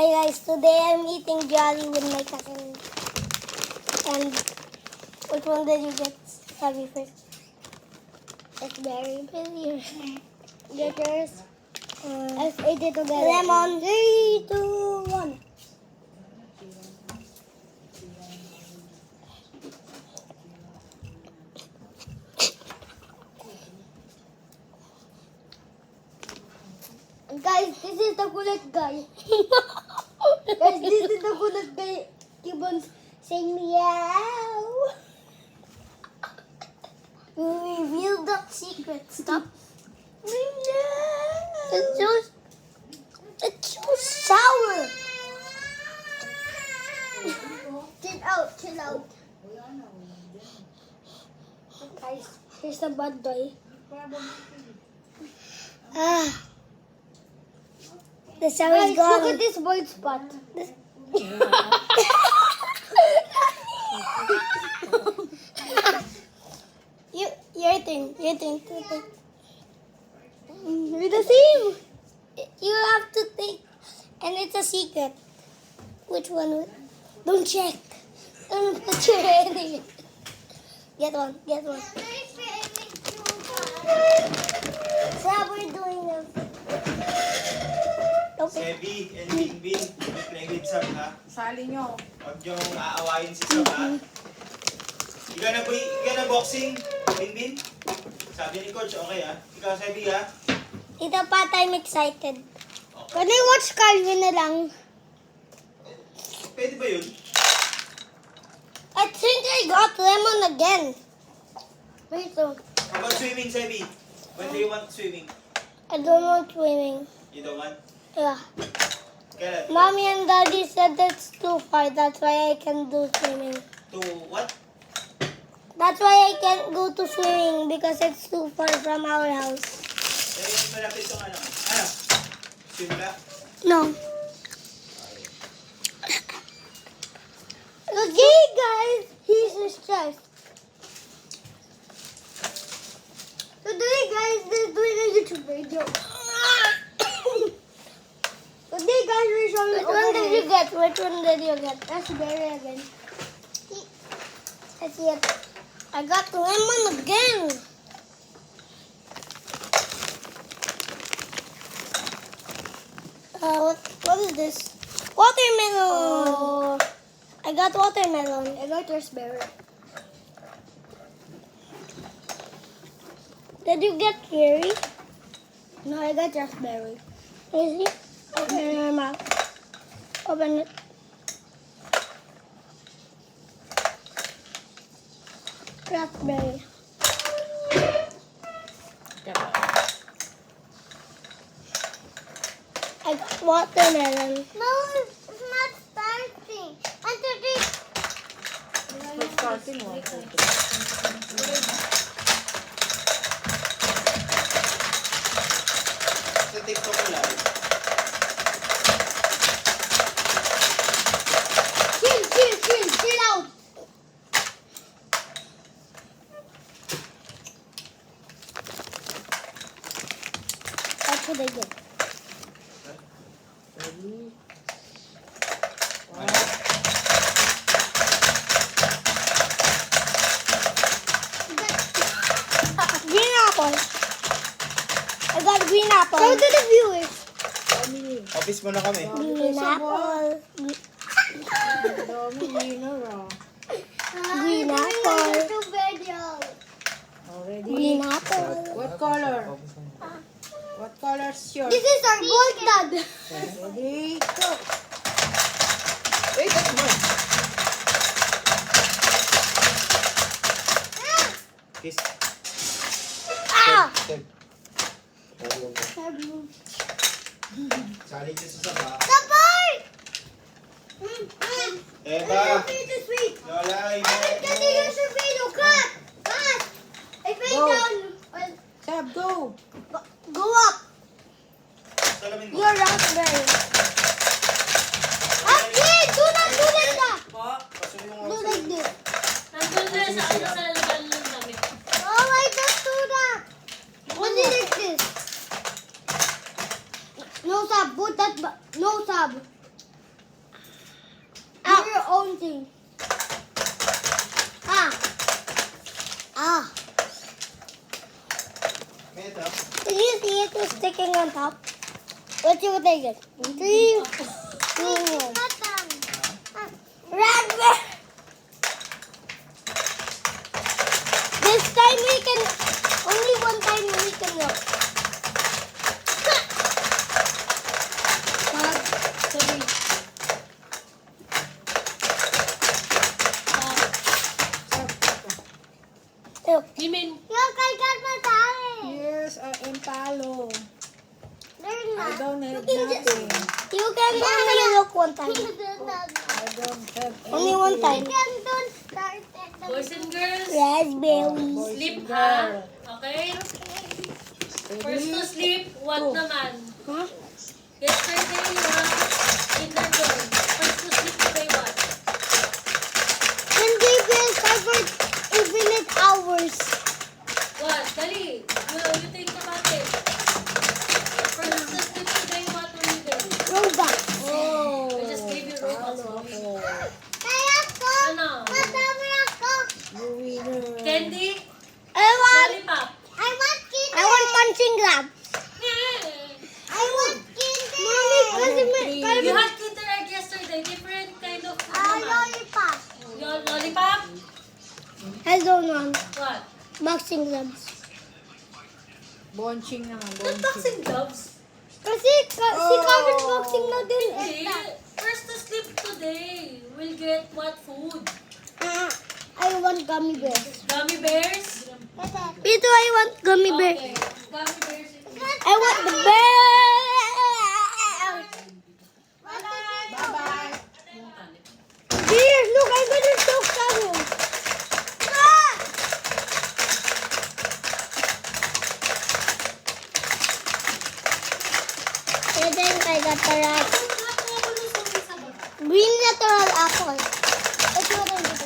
Hi guys, today I'm eating Jolly with my cousin. And which one did you get, Sabi, first? It's berry. Get yours. Let's eat it together. Lemon. 3, 2, 1. Guys, this is the kulit guy. Guys, this is the kulit guy. Keep on saying meow. We revealed the secret. Stop. It's so sour. Chill out. Guys, here's the bad guy. The sour is gone. Look at this white spot. Your turn. You're the same. You have to take, and it's a secret. Which one? Don't check. Don't put your head in. Get one. So we're doing this. Sebi and Bingbing, play with Sab, ha? Sali nyo. Huwag niyong aawayin si Sab, ha? Ikaw na boxing, Bingbing? Sabi ni Coach, okay, ha? Ikaw, Sebi, ha? Ito pa, I'm excited. Can I watch Calvin na lang? Pwede ba yun? I think I got lemon again. Wait, so. How about swimming, Sebi? When do you want swimming? I don't want swimming. You don't want? Yeah. Kailan? Mommy and Daddy said that's too far. That's why I can do swimming. To what? That's why I can't go to swimming because it's too far from our house. Eh, malapit yung ano? Ano? Swim ka? No. Okay, guys. He's stressed. Today, guys, they're doing a YouTube video. Today, guys, we're showing. Which one did you get? That's berry again. I see it. I got lemon again. What is this? Watermelon. I got watermelon. I got raspberry. Did you get cherry? No, I got raspberry. Is it? Open your mouth. Open it. Raspberry. I got watermelon. No, it's not starting. It's starting one. Sa TikTok ko lang. Chill out. That's what I did. Ready? Green apple. I got green apple. Show to the viewers. Office mo na kami. Green apple. Dami winner ah. Green apple. Already? Green apple. What color? What color's yours? This is our gold dad. Ready? Go! Eh, that's mine. Kiss. Ah! Seb. Sali ka sa saba. Support! Eba! Sweet. Lola, Cut! I fell Go. down. Sab, go! Go up. salamin mo. Your raspberry. Okay, do not do like that. Pasunin mo Do nga. like this. Nandun na sa ano sa lalagyan ng damit. Oh, I just do that. Only like this. No sab, put that. No sab. your own thing. Ah. May ito. Did you see it was sticking on top? What you take it? 3, 2, 1. Raspberry. This time we can, only one time we can look. Look. Jimin. Look, I got my towel. Here's an impalo. There's I not. don't have You can nothing. You can only look one time. I don't have Only one time. Boys and girls, Raspberries. sleep and ha. girls. Okay? First to Ready? sleep, what Go. naman? Huh? Yesterday, you have kindergarten. First to sleep today, what? And they will cover infinite hours. What? Dali. You think about it. First to sleep today, what will you do? Robot. Oh. I just gave you robots. Talo Mommy. ako. Kaya ko. Ano? Madami ako. You winner. Candy? I want. Lollipop? I want punching glove. Yeah. I want kinder. Mommy, kasi may. You had Kinder Egg yesterday. Different kind of food naman. Lollipop. Your lollipop? I don't want What? boxing gloves. Bonching naman, Not bonching. boxing gloves. Kasi si Carmen boxing na din. Hindi. First to sleep today. We'll get what food? I want gummy bears. Gummy bears? Ito, I want gummy bears. Okay. Gummy bears. I want the bear. Bye-bye. Dear, look, I'm gonna choke down. Ah! And then I got the rat. Green natural apple. That's what I